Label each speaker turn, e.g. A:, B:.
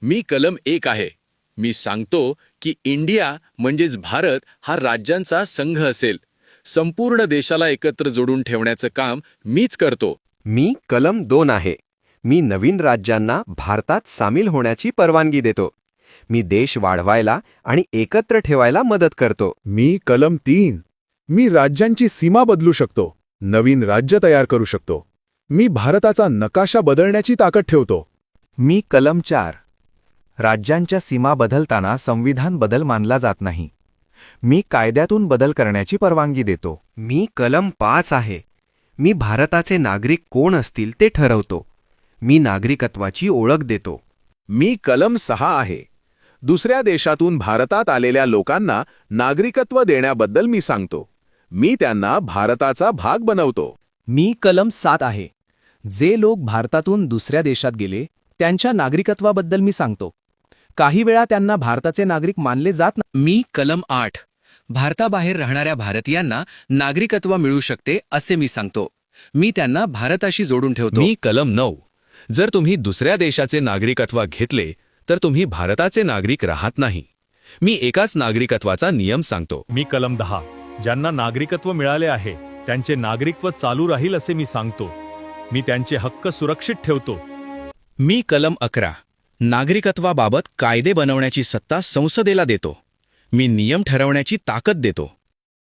A: मी कलम 1 आहे. मी सांगतो की इंडिया म्हणजेच भारत हा राज्यांचा संघ असेल. संपूर्ण देशाला एकत्र जोडून ठेवण्याचं काम मीच करतो.
B: मी कलम 2 आहे. मी नवीन राज्यांना भारतात सामील होण्याची परवानगी देतो. मी देश वाढवायला आणि एकत्र ठेवायला मदत करतो.
C: मी कलम 3. मी राज्यांची सीमा बदलू शकतो, नवीन राज्य तयार करू शकतो. मी भारताचा नकाशा बदलण्याची ताकद ठेवतो.
D: मी कलम 4. राज्यांच्या सीमा बदलताना संविधान बदल मानला जात नाही. मी कायद्यातून बदल करण्याची परवानगी देतो.
B: मी कलम 5 आहे. मी भारताचे नागरिक कोण असतील ते ठरवतो. मी नागरिकत्वाची ओळख देतो.
C: मी कलम 6 आहे. दुसऱ्या देशातून भारतात आलेल्या लोकांना नागरिकत्व देण्याबद्दल मी सांगतो. मी त्यांना भारताचा भाग बनवतो.
E: मी कलम 7 आहे. जे लोक भारतातून दुसऱ्या देशात गेले त्यांच्या नागरिकत्वाबद्दल मी सांगतो. काही वेळा त्यांना भारताचे नागरिक मानले जात नाही.
A: मी कलम 8. भारताबाहेर राहणाऱ्या भारतीयांना नागरिकत्व मिळू शकते असे मी सांगतो. मी त्यांना भारताशी जोडून ठेवतो.
F: मी कलम 9. जर तुम्ही दुसऱ्या देशाचे नागरिकत्व घेतले तर तुम्ही भारताचे नागरिक राहत नाही. मी एकाच नागरिकत्वाचा नियम सांगतो.
G: मी कलम 10. ज्यांना नागरिकत्व मिळाले आहे त्यांचे नागरिकत्व चालू राहील असे मी सांगतो. मी त्यांचे हक्क सुरक्षित ठेवतो.
A: मी कलम 11. नागरिकत्वाबाबत कायदे बनवण्याची सत्ता संसदेला देतो. मी नियम ठरवण्याची ताकद देतो.